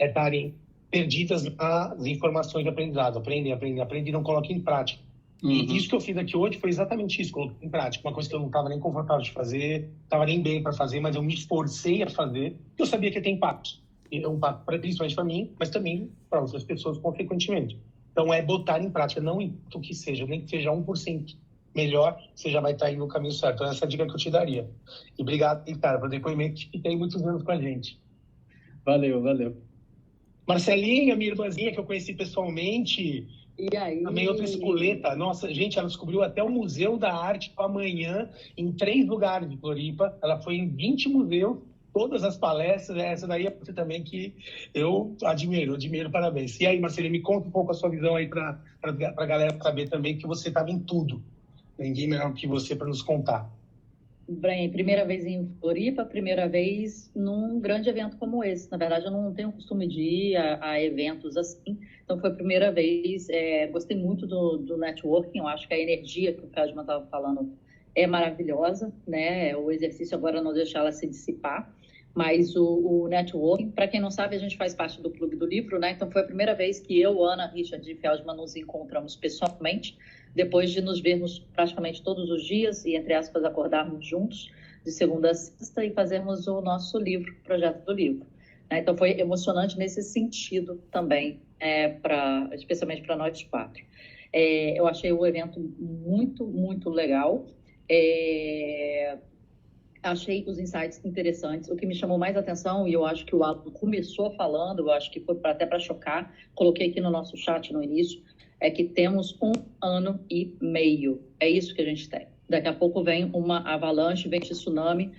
estarem perdidas nas informações de aprendizado. Aprendem e não colocam em prática. E isso que eu fiz aqui hoje foi exatamente isso, coloquei em prática. Uma coisa que eu não estava nem confortável de fazer, estava nem bem para fazer, mas eu me esforcei a fazer, porque eu sabia que ia ter impacto. É um impacto principalmente para mim, mas também para outras pessoas, consequentemente. Então, é botar em prática, não o que seja, nem que seja 1% melhor, você já vai estar indo no caminho certo. Então, essa é a dica que eu te daria. E obrigado, cara, pelo depoimento que tem muitos anos com a gente. Valeu. Marcelinha, minha irmãzinha, que eu conheci pessoalmente... E aí? Também outra escoleta. Nossa, gente, ela descobriu até o Museu da Arte amanhã em 3 lugares de Floripa. Ela foi em 20 museus, todas as palestras. Essa daí é você também que eu admiro, parabéns. E aí, Marcelinha, me conta um pouco a sua visão aí para a galera saber também que você estava em tudo. Ninguém melhor que você para nos contar. Bem, primeira vez em Floripa, primeira vez num grande evento como esse. Na verdade, eu não tenho costume de ir a eventos assim. Então, foi a primeira vez. Gostei muito do networking. Eu acho que a energia que o Feldman estava falando é maravilhosa, né? O exercício agora não deixar ela se dissipar. Mas o networking, para quem não sabe, a gente faz parte do Clube do Livro, né? Então, foi a primeira vez que eu, Ana, Richard e Feldman nos encontramos pessoalmente, depois de nos vermos praticamente todos os dias e, entre aspas, acordarmos juntos de segunda a sexta e fazermos o nosso livro, projeto do livro. Então, foi emocionante nesse sentido também, especialmente para nós 4. Eu achei o evento muito, muito legal. Achei os insights interessantes. O que me chamou mais atenção, e eu acho que o Alan começou falando, eu acho que foi até para chocar, coloquei aqui no nosso chat no início, é que temos 1 ano e meio. É isso que a gente tem. Daqui a pouco vem uma avalanche, vem tsunami,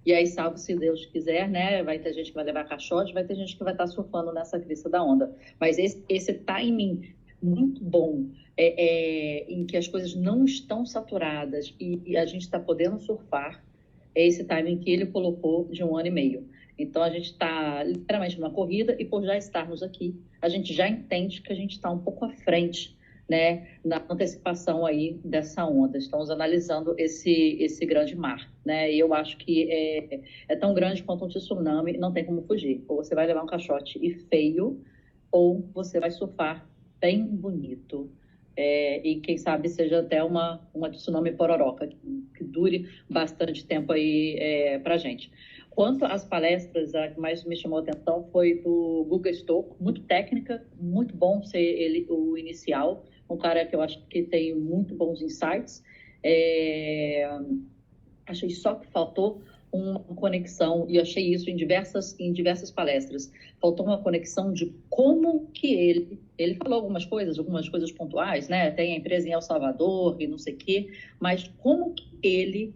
e aí, salvo se Deus quiser, né? Vai ter gente que vai levar caixote, vai ter gente que vai estar surfando nessa crista da onda. Mas esse timing muito bom, em que as coisas não estão saturadas e a gente está podendo surfar, é esse timing que ele colocou de 1 ano e meio. Então, a gente está literalmente numa corrida e, por já estarmos aqui, a gente já entende que a gente está um pouco à frente, né, na antecipação aí dessa onda. Estamos analisando esse grande mar, né? E eu acho que é tão grande quanto um tsunami, não tem como fugir. Ou você vai levar um caixote e feio, ou você vai surfar bem bonito. E quem sabe seja até uma tsunami pororoca, que dure bastante tempo aí para a gente. Quanto às palestras, a que mais me chamou a atenção foi do Guga Stolk, muito técnica, muito bom ser ele o inicial, um cara que eu acho que tem muito bons insights. Achei só que faltou uma conexão, e achei isso em diversas palestras. Faltou uma conexão de como que ele falou algumas coisas pontuais, né? Tem a empresa em El Salvador e não sei o quê, mas como que ele,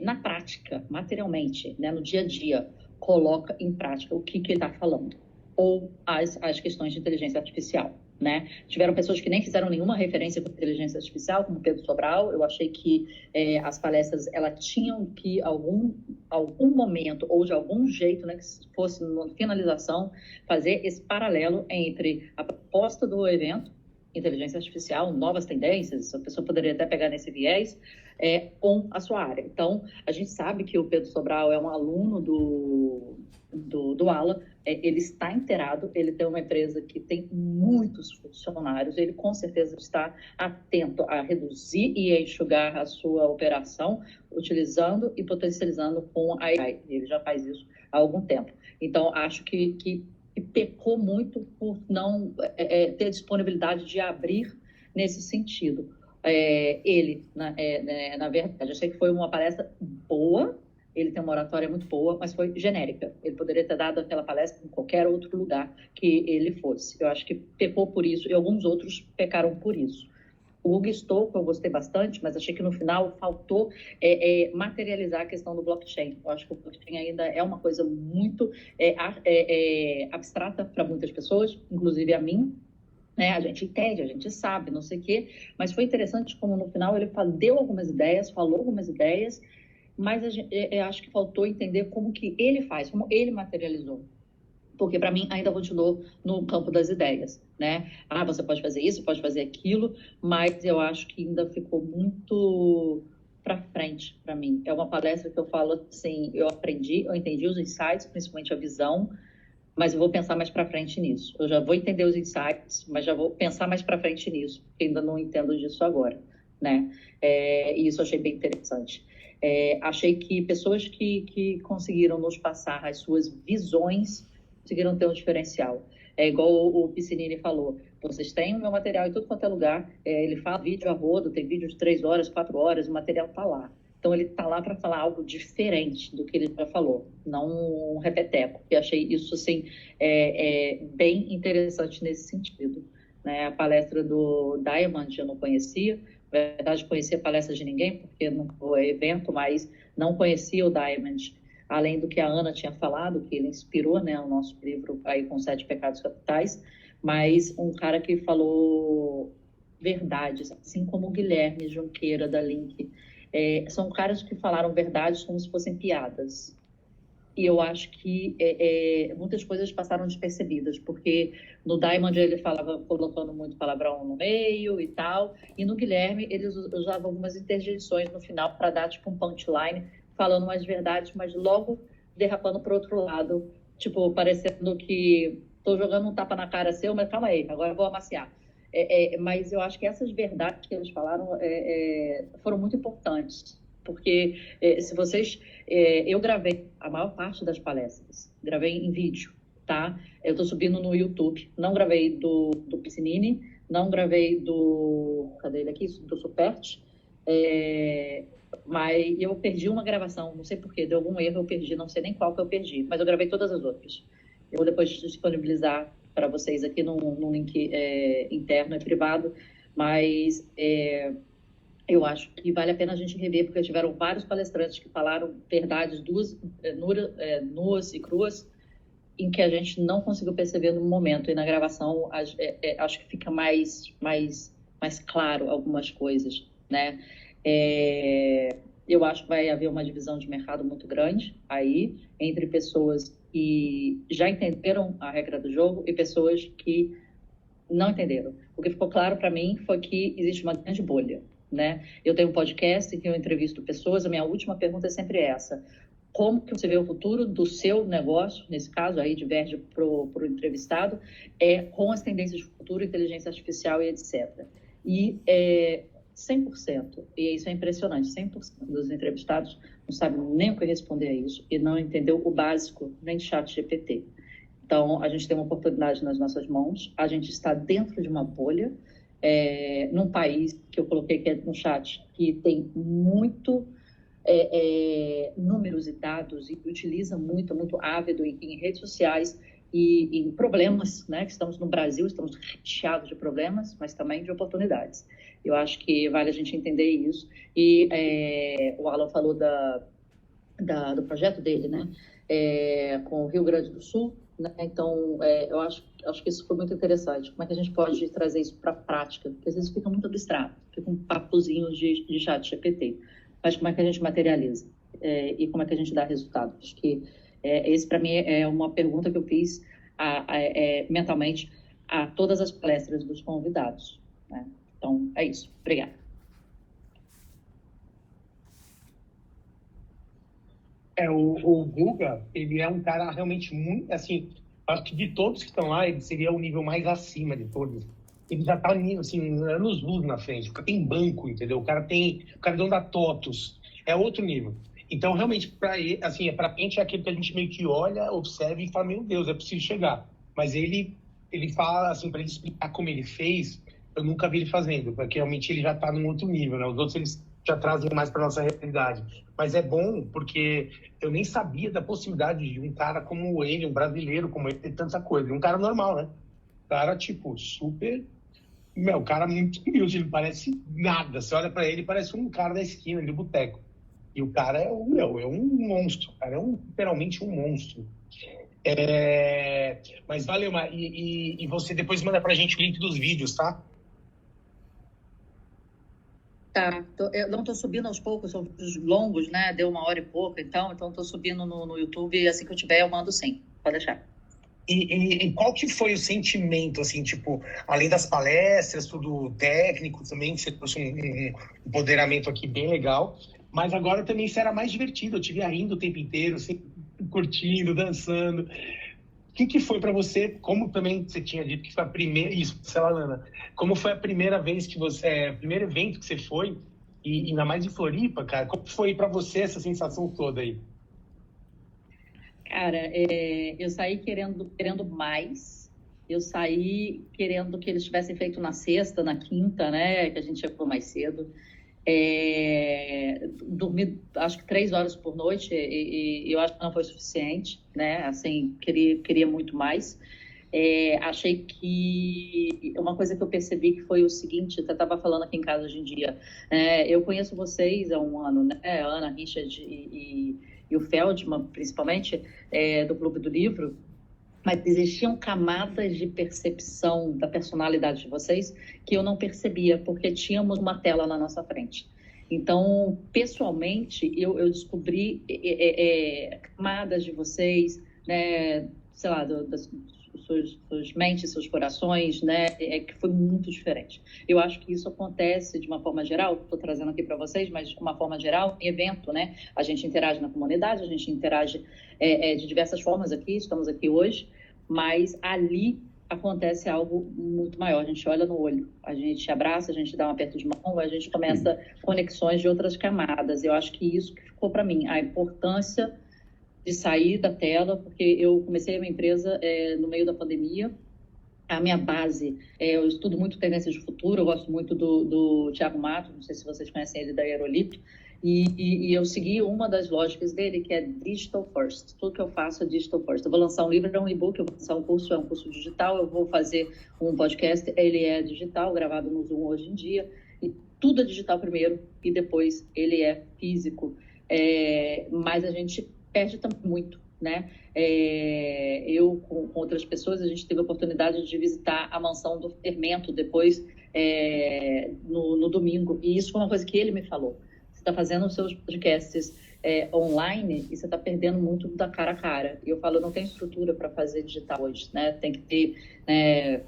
na prática, materialmente, né, no dia a dia, coloca em prática o que ele está falando, ou as questões de inteligência artificial. Né? Tiveram pessoas que nem fizeram nenhuma referência com inteligência artificial, como Pedro Sobral. Eu achei que as palestras elas tinham que, algum momento ou de algum jeito, né, que fosse na finalização, fazer esse paralelo entre a proposta do evento, inteligência artificial, novas tendências, a pessoa poderia até pegar nesse viés, com a sua área. Então, a gente sabe que o Pedro Sobral é um aluno do ALA, ele está inteirado, ele tem uma empresa que tem muitos funcionários, ele com certeza está atento a reduzir e a enxugar a sua operação, utilizando e potencializando com a AI. Ele já faz isso há algum tempo. Então, acho que pecou muito por não ter disponibilidade de abrir nesse sentido. Na verdade, achei que foi uma palestra boa, ele tem uma oratória muito boa, mas foi genérica. Ele poderia ter dado aquela palestra em qualquer outro lugar que ele fosse. Eu acho que pecou por isso, e alguns outros pecaram por isso. O Hugo Stolk eu gostei bastante, mas achei que no final faltou materializar a questão do blockchain. Eu acho que o blockchain ainda é uma coisa muito abstrata para muitas pessoas, inclusive a mim. Né? A gente entende, a gente sabe, não sei o quê, mas foi interessante como no final ele deu algumas ideias, falou algumas ideias, mas eu acho que faltou entender como que ele faz, como ele materializou. Porque, para mim, ainda continuou no campo das ideias, né? Você pode fazer isso, pode fazer aquilo, mas eu acho que ainda ficou muito para frente para mim. É uma palestra que eu falo assim, eu entendi os insights, principalmente a visão, mas eu vou pensar mais para frente nisso. Eu já vou entender os insights, mas já vou pensar mais para frente nisso, porque ainda não entendo disso agora, né? E isso eu achei bem interessante. Achei que pessoas que conseguiram nos passar as suas visões conseguiram ter um diferencial. É igual o Piscinini falou, vocês têm o meu material em tudo quanto é lugar, ele fala vídeo a rodo, tem vídeo de 3 horas, 4 horas, o material está lá. Então, ele está lá para falar algo diferente do que ele já falou, não um repeteco. E achei isso, assim, bem interessante nesse sentido. Né? A palestra do Diamond eu não conhecia, na verdade, conhecia a palestra de ninguém, porque não foi evento, mas não conhecia o Diamond, além do que a Ana tinha falado, que ele inspirou, né, o nosso livro aí com 7 Pecados Capitais, mas um cara que falou verdades, assim como o Guilherme Junqueira, da Link. São caras que falaram verdades como se fossem piadas. E eu acho que muitas coisas passaram despercebidas, porque no Diamond ele falava colocando muito palavrão no meio e tal, e no Guilherme eles usavam algumas interjeições no final para dar tipo um punchline, falando umas verdades, mas logo derrapando para o outro lado, tipo, parecendo que estou jogando um tapa na cara seu, mas calma aí, agora eu vou amaciar. Mas eu acho que essas verdades que eles falaram foram muito importantes, porque se vocês... eu gravei a maior parte das palestras, gravei em vídeo, tá? Eu estou subindo no YouTube, não gravei do Piscinini, não gravei cadê ele aqui? Do Supert, mas eu perdi uma gravação, não sei porquê, deu algum erro, eu perdi, não sei nem qual que eu perdi, mas eu gravei todas as outras. Eu vou depois disponibilizar para vocês aqui num link interno e privado, mas eu acho que vale a pena a gente rever, porque tiveram vários palestrantes que falaram verdades nuas e cruas, em que a gente não conseguiu perceber no momento, e na gravação acho que fica mais claro algumas coisas, né? Eu acho que vai haver uma divisão de mercado muito grande aí, entre pessoas que já entenderam a regra do jogo e pessoas que não entenderam. O que ficou claro para mim foi que existe uma grande bolha, né? Eu tenho um podcast em que eu entrevisto pessoas, a minha última pergunta é sempre essa: como que você vê o futuro do seu negócio, nesse caso aí diverge para o entrevistado, com as tendências de futuro, inteligência artificial e etc. E 100%, e isso é impressionante, 100% dos entrevistados não sabem nem o que responder a isso e não entendeu o básico nem de chat GPT. Então, a gente tem uma oportunidade nas nossas mãos, a gente está dentro de uma bolha, num país que eu coloquei que no chat, que tem muito números e dados e utiliza muito ávido em redes sociais e em problemas, né? Que estamos no Brasil, estamos recheados de problemas, mas também de oportunidades. Eu acho que vale a gente entender isso. E o Alan falou do projeto dele, né? Com o Rio Grande do Sul, né? Então, eu acho que isso foi muito interessante. Como é que a gente pode trazer isso para a prática? Porque às vezes fica muito abstrato, fica um papozinho de chat GPT. Mas como é que a gente materializa? E como é que a gente dá resultado? Acho que esse, para mim, é uma pergunta que eu fiz mentalmente a todas as palestras dos convidados, né? Então, é isso. Obrigada. O Guga, ele é um cara realmente muito, assim, acho que de todos que estão lá, ele seria o nível mais acima de todos. Ele já tá, assim, anos-luz na frente. O cara tem banco, entendeu? O cara é dono da TOTUS. É outro nível. Então, realmente, para ele, assim, para a gente é aquele que a gente meio que olha, observa e fala, meu Deus, é preciso chegar. Mas ele fala, assim, para ele explicar como ele fez, eu nunca vi ele fazendo, porque realmente ele já está num outro nível, né? Os outros, eles já trazem mais para nossa realidade. Mas é bom, porque eu nem sabia da possibilidade de um cara como ele, um brasileiro como ele, ter tanta coisa. Um cara normal, né? Um cara, tipo, super... o cara muito humilde, ele parece nada. Você olha para ele, parece um cara da esquina, de boteco. E o cara é um monstro. O cara é literalmente um monstro. Mas valeu, e você depois manda pra gente o link dos vídeos, tá? Tá, eu não estou subindo aos poucos, são vídeos longos, né? Deu 1h e pouco, então estou subindo no YouTube e assim que eu tiver eu mando sim, pode deixar. E qual que foi o sentimento, assim, tipo, além das palestras, tudo técnico também, você trouxe um empoderamento aqui bem legal, mas agora também isso era mais divertido, eu te via rindo o tempo inteiro, assim, curtindo, dançando. que foi para você, como também você tinha dito que foi a primeira, isso, sei lá, Ana, como foi a primeira vez que você, o primeiro evento que você foi, e ainda mais em Floripa, cara, como foi para você essa sensação toda aí? Cara, eu saí querendo mais. Eu saí querendo que eles tivessem feito na sexta, na quinta, né? Que a gente chegou mais cedo. Dormi, acho que 3 horas por noite, e eu acho que não foi suficiente, né? Assim, queria muito mais. Achei que uma coisa que eu percebi que foi o seguinte, eu estava falando aqui em casa hoje em dia, eu conheço vocês há um ano, né? A Ana, Richard e o Feldman, principalmente, do Clube do Livro, mas existiam camadas de percepção da personalidade de vocês que eu não percebia, porque tínhamos uma tela na nossa frente. Então, pessoalmente, eu descobri camadas de vocês, né, sei lá, das suas mentes, seus corações, né, que foi muito diferente. Eu acho que isso acontece de uma forma geral, estou trazendo aqui para vocês, mas de uma forma geral, em evento, né? A gente interage na comunidade, a gente interage de diversas formas aqui, estamos aqui hoje, mas ali acontece algo muito maior. A gente olha no olho, a gente abraça, a gente dá um aperto de mão, a gente começa conexões de outras camadas. Eu acho que isso que ficou para mim, a importância de sair da tela, porque eu comecei a minha empresa no meio da pandemia. A minha base, eu estudo muito tendências de futuro, eu gosto muito do Thiago Mato, não sei se vocês conhecem ele, da Aerolito, e eu segui uma das lógicas dele, que é Digital First. Tudo que eu faço é Digital First. Eu vou lançar um livro, é um e-book, eu vou lançar um curso, é um curso digital, eu vou fazer um podcast, ele é digital, gravado no Zoom hoje em dia, e tudo é digital primeiro, e depois ele é físico. Mas a gente perde também muito, né? Eu, com outras pessoas, a gente teve a oportunidade de visitar a mansão do Fermento depois, no domingo, e isso foi uma coisa que ele me falou. Você está fazendo os seus podcasts online e você está perdendo muito da cara a cara. E eu falo, não tem estrutura para fazer digital hoje, né? Tem que ter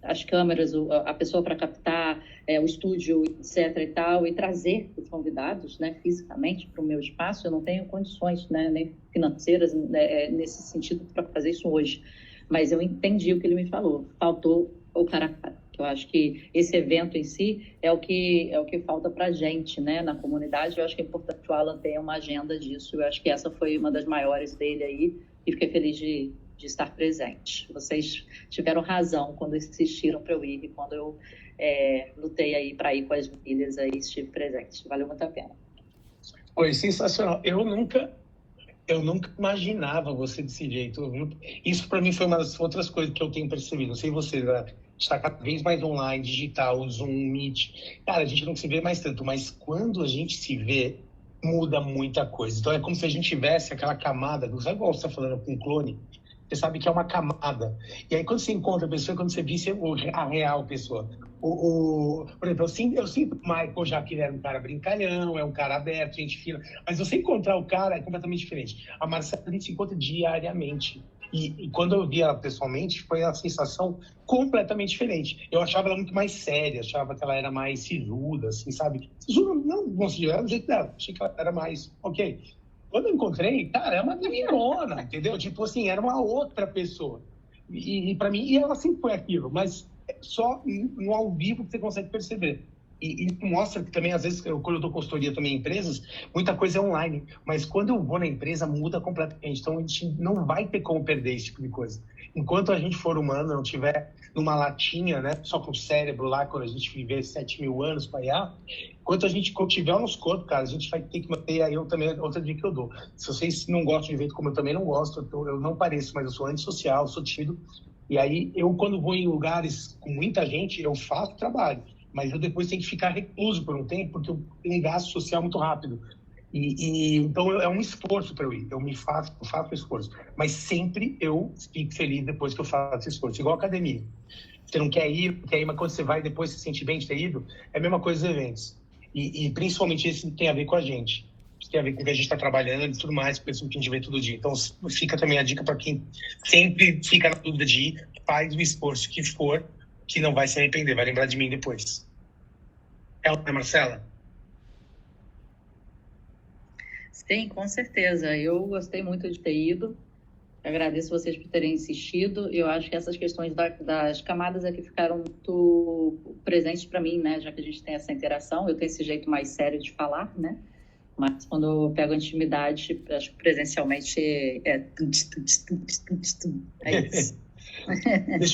as câmeras, a pessoa para captar, o estúdio, etc. e tal, e trazer os convidados, né, fisicamente para o meu espaço. Eu não tenho condições, né, nem financeiras, nesse sentido, para fazer isso hoje. Mas eu entendi o que ele me falou. Faltou o cara a cara. Eu acho que esse evento em si é o que falta para a gente, né, na comunidade. Eu acho que é importante o Alan ter uma agenda disso. Eu acho que essa foi uma das maiores dele aí, e fiquei feliz de estar presente. Vocês tiveram razão quando insistiram para eu ir, e quando eu lutei aí para ir com as milhas, aí estive presente. Valeu muito a pena. Foi sensacional. Eu nunca imaginava você desse jeito, viu? Isso para mim foi uma das outras coisas que eu tenho percebido. Não sei você, né? Está cada vez mais online, digital, Zoom, Meet. Cara, a gente não se vê mais tanto, mas quando a gente se vê, muda muita coisa. Então é como se a gente tivesse aquela camada, não sabe igual você está falando com um clone, você sabe que é uma camada. E aí, quando você encontra a pessoa, quando você visse a real pessoa. Por exemplo, eu sinto o Michael, já que ele era um cara brincalhão, é um cara aberto, gente fina. Mas você encontrar o cara é completamente diferente. A Marcela, a gente se encontra diariamente. E quando eu vi ela pessoalmente, foi uma sensação completamente diferente. Eu achava ela muito mais séria, achava que ela era mais sisuda, assim, sabe? Sisuda, não considerava do jeito dela. Achei que ela era mais, ok. Quando eu encontrei, cara, é uma menina, entendeu? Tipo assim, era uma outra pessoa. E para mim, e ela sempre foi aquilo, mas só no ao vivo que você consegue perceber. E mostra que também, às vezes, quando eu dou consultoria também em empresas, muita coisa é online. Mas quando eu vou na empresa, muda completamente. Então, a gente não vai ter como perder esse tipo de coisa. Enquanto a gente for humano, não tiver numa latinha, né, só com o cérebro lá, quando a gente viver 7.000 anos para IA, enquanto a gente tiver o nosso corpo, cara, a gente vai ter que manter. Aí eu também, outra dica que eu dou. Se vocês não gostam de jeito como eu também não gosto, eu não pareço, mas eu sou antissocial, sou tímido. E aí, eu, quando vou em lugares com muita gente, eu faço trabalho. Mas eu depois tenho que ficar recluso por um tempo, porque eu tenho um gasto social muito rápido. Então, é um esforço para eu ir. Eu faço um esforço. Mas sempre eu fico feliz depois que eu faço esse esforço. Igual a academia. Você não quer ir, mas quando você vai depois se sente bem de ter ido, é a mesma coisa dos eventos. E principalmente esse tem a ver com a gente. Tem a ver com o que a gente está trabalhando e tudo mais, com isso que a gente vê todo dia. Então, fica também a dica para quem sempre fica na dúvida de ir, faz o esforço que for, que não vai se arrepender, vai lembrar de mim depois. Marcela? Sim, com certeza. Eu gostei muito de ter ido. Eu agradeço vocês por terem insistido. Eu acho que essas questões das camadas aqui ficaram muito presentes para mim, né? Já que a gente tem essa interação, eu tenho esse jeito mais sério de falar, né? Mas quando eu pego a intimidade, acho que presencialmente é isso. Deixa